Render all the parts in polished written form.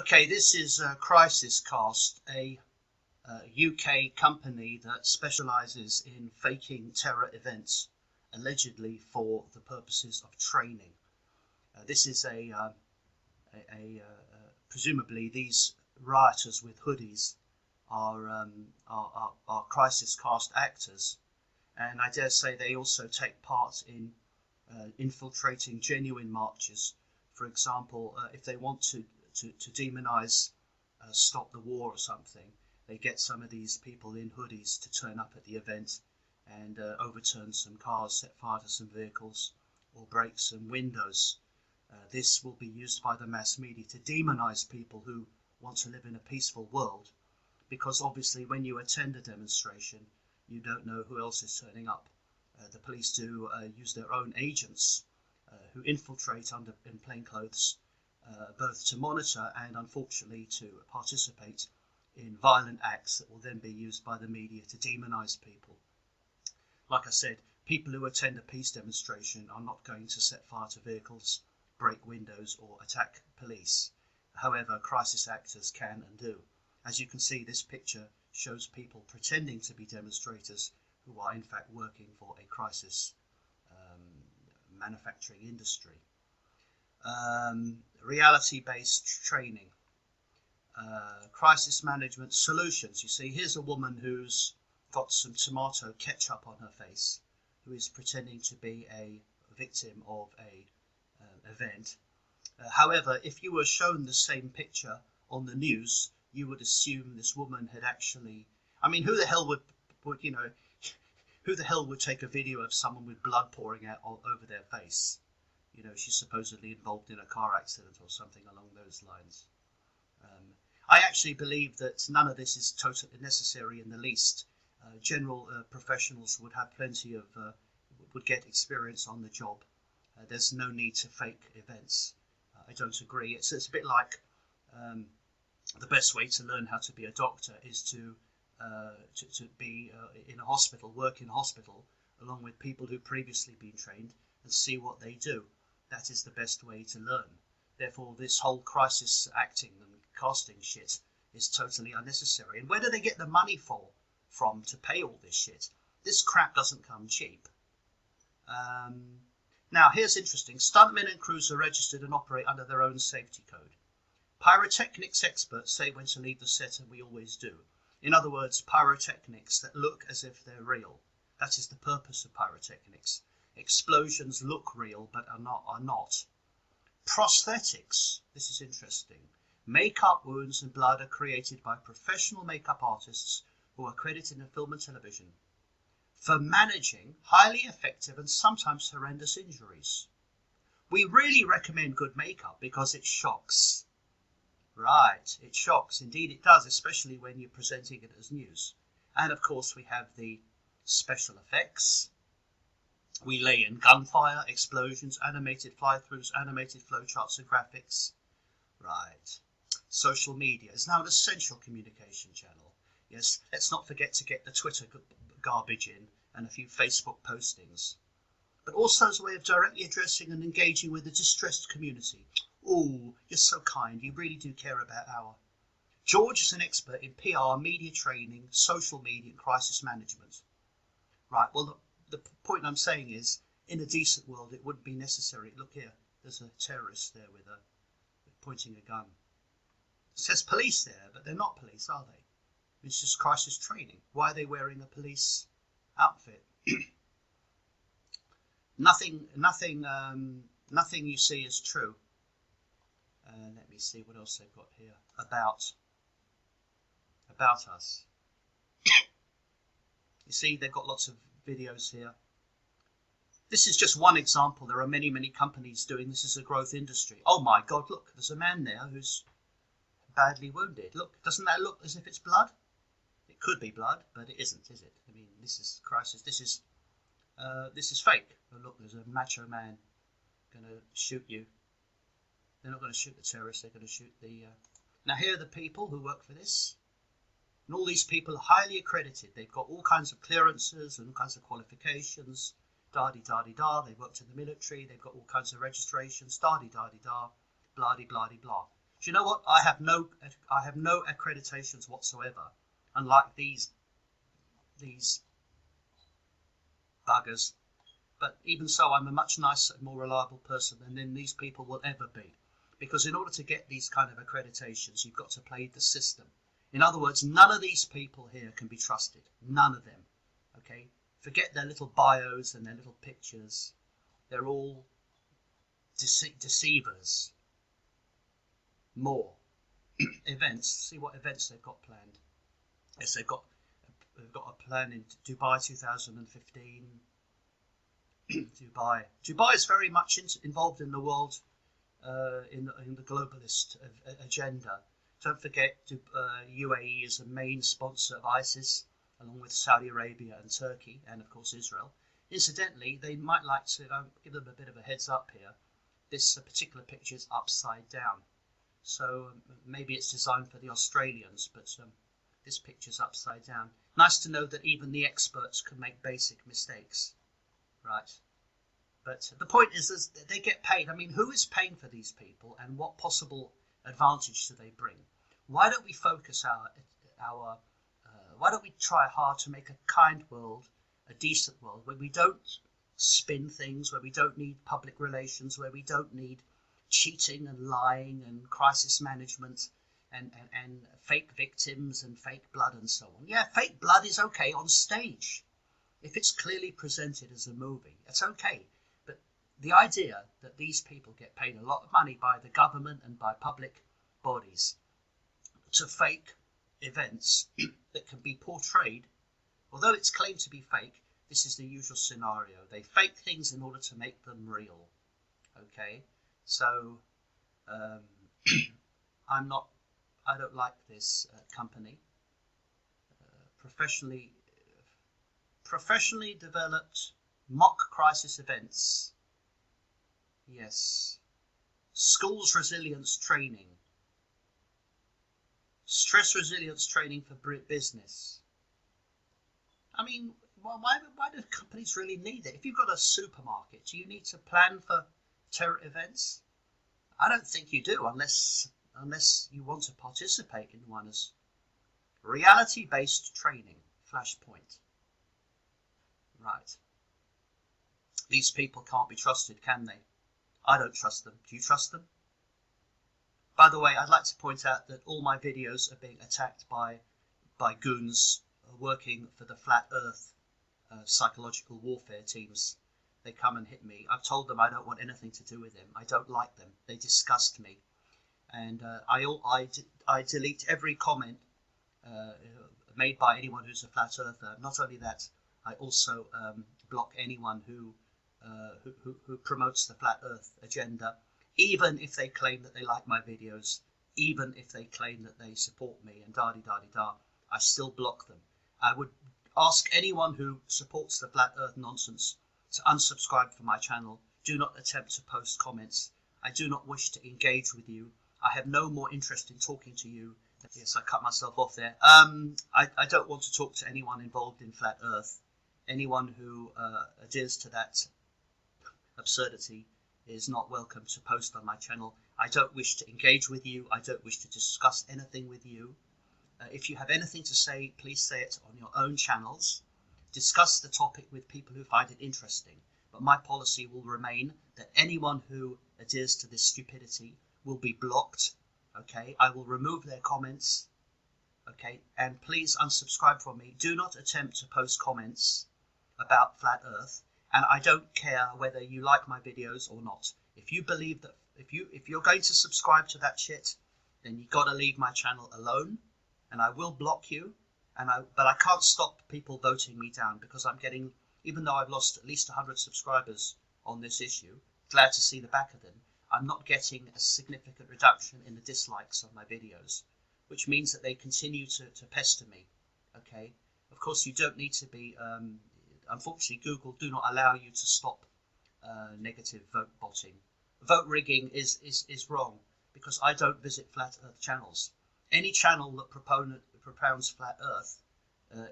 Okay, this is Crisis Cast, a UK company that specialises in faking terror events, allegedly for the purposes of training. This is presumably these rioters with hoodies are Crisis Cast actors, and I dare say they also take part in infiltrating genuine marches. For example, if they want to demonise Stop the War or something, they get some of these people in hoodies to turn up at the event and overturn some cars, set fire to some vehicles, or break some windows. This will be used by the mass media to demonise people who want to live in a peaceful world, because obviously when you attend a demonstration, you don't know who else is turning up. The police do use their own agents who infiltrate in plain clothes, both to monitor and unfortunately to participate in violent acts that will then be used by the media to demonise people. Like I said, people who attend a peace demonstration are not going to set fire to vehicles, break windows or attack police. However, crisis actors can and do. As you can see, this picture shows people pretending to be demonstrators who are in fact working for a crisis manufacturing industry. Reality-based training, crisis management solutions. You see, here's a woman who's got some tomato ketchup on her face, who is pretending to be a victim of a event. However, if you were shown the same picture on the news, you would assume this woman had actually, I mean, who the hell would who the hell would take a video of someone with blood pouring out over their face? She's supposedly involved in a car accident or something along those lines. I actually believe that none of this is totally necessary in the least. General professionals would have plenty of, would get experience on the job. There's no need to fake events. I don't agree. It's a bit like the best way to learn how to be a doctor is to be in a hospital, work in a hospital, along with people who've previously been trained and see what they do. That is the best way to learn. Therefore, this whole crisis acting and casting shit is totally unnecessary. And where do they get the money from to pay all this shit? This crap doesn't come cheap. Now, here's interesting. Stuntmen and crews are registered and operate under their own safety code. Pyrotechnics experts say when to leave the set, and we always do. In other words, pyrotechnics that look as if they're real. That is the purpose of pyrotechnics. Explosions look real, but are not. Prosthetics. This is interesting. Makeup, wounds and blood are created by professional makeup artists who are credited in film and television for managing highly effective and sometimes horrendous injuries. We really recommend good makeup because it shocks. Right, it shocks. Indeed it does, especially when you're presenting it as news. And of course we have the special effects. We lay in gunfire, explosions, animated fly-throughs, animated flowcharts and graphics. Right. Social media is now an essential communication channel. Yes, let's not forget to get the Twitter garbage in and a few Facebook postings. But also as a way of directly addressing and engaging with the distressed community. Oh, you're so kind. You really do care about our... George is an expert in PR, media training, social media and crisis management. Right, well, the point I'm saying is, in a decent world, it wouldn't be necessary. Look here, there's a terrorist there with pointing a gun. It says police there, but they're not police, are they? It's just crisis training. Why are they wearing a police outfit? Nothing you see is true. Let me see what else they've got here about us. You see, they've got lots of videos here. This is just one example. There are many, many companies doing this as a growth industry. Oh my God, look, there's a man there who's badly wounded. Look, doesn't that look as if it's blood? It could be blood, but it isn't, is it? I mean, this is crisis. This is fake. Oh, look, there's a macho man going to shoot you. They're not going to shoot the terrorists. They're going to shoot the... Now, here are the people who work for this. And all these people are highly accredited. They've got all kinds of clearances and all kinds of qualifications. Da-de-da-de-da. They worked in the military. They've got all kinds of registrations. Da-de-da-de-da. Blah-de-blah-de-blah. Do you know what? I have no accreditations whatsoever, unlike these buggers. But even so, I'm a much nicer, more reliable person than these people will ever be. Because in order to get these kind of accreditations, you've got to play the system. In other words, none of these people here can be trusted. None of them. Okay? Forget their little bios and their little pictures. They're all deceivers. More. Events. See what events they've got planned. Yes, they've got a plan in Dubai 2015. Dubai is very much involved in the world, in the globalist agenda. Don't forget, UAE is a main sponsor of ISIS, along with Saudi Arabia and Turkey, and of course Israel. Incidentally, they might like to give them a bit of a heads up here. This particular picture is upside down, so maybe it's designed for the Australians, but this picture's upside down. Nice to know that even the experts can make basic mistakes, right? But the point is they get paid. I mean, who is paying for these people, and what possible advantage do they bring? Why don't we focus why don't we try hard to make a kind world, a decent world, where we don't spin things, where we don't need public relations, where we don't need cheating and lying and crisis management and fake victims and fake blood and so on. Yeah, fake blood is okay on stage. If it's clearly presented as a movie, it's okay. But the idea that these people get paid a lot of money by the government and by public bodies to fake events that can be portrayed, although it's claimed to be fake, this is the usual scenario. They fake things in order to make them real. Okay, so I don't like this company. Professionally developed mock crisis events. Yes. Schools resilience training. Stress resilience training for business. I mean, why do companies really need it? If you've got a supermarket, do you need to plan for terror events? I don't think you do, unless you want to participate in one. As reality-based training, Flashpoint. Right. These people can't be trusted, can they? I don't trust them. Do you trust them? By the way, I'd like to point out that all my videos are being attacked by goons working for the Flat Earth psychological warfare teams. They come and hit me. I've told them I don't want anything to do with them. I don't like them. They disgust me. And I delete every comment made by anyone who's a Flat Earther. Not only that, I also block anyone who promotes the Flat Earth agenda, even if they claim that they like my videos, even if they claim that they support me and da-di-da-di-da, I still block them. I would ask anyone who supports the Flat Earth nonsense to unsubscribe from my channel. Do not attempt to post comments. I do not wish to engage with you. I have no more interest in talking to you. Yes, I cut myself off there. I don't want to talk to anyone involved in Flat Earth. Anyone who adheres to that absurdity is not welcome to post on my channel. I don't wish to engage with you. I don't wish to discuss anything with you. If you have anything to say, please say it on your own channels. Discuss the topic with people who find it interesting. But my policy will remain that anyone who adheres to this stupidity will be blocked. Okay, I will remove their comments. Okay, and please unsubscribe from me. Do not attempt to post comments about Flat Earth, and I don't care whether you like my videos or not. If you believe that, if you're going to subscribe to that shit, then you got to leave my channel alone, and I will block you. But I can't stop people voting me down, because I'm getting, even though I've lost at least 100 subscribers on this issue, glad to see the back of them, I'm not getting a significant reduction in the dislikes of my videos, which means that they continue to pester me. Okay, of course you don't need to be. Unfortunately, Google do not allow you to stop negative vote botting. Vote rigging is wrong, because I don't visit Flat Earth channels. Any channel that propounds Flat Earth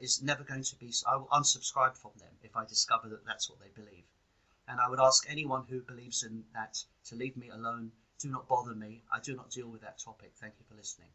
is never going to be. I will unsubscribe from them if I discover that that's what they believe. And I would ask anyone who believes in that to leave me alone. do not bother me. I do not deal with that topic. Thank you for listening.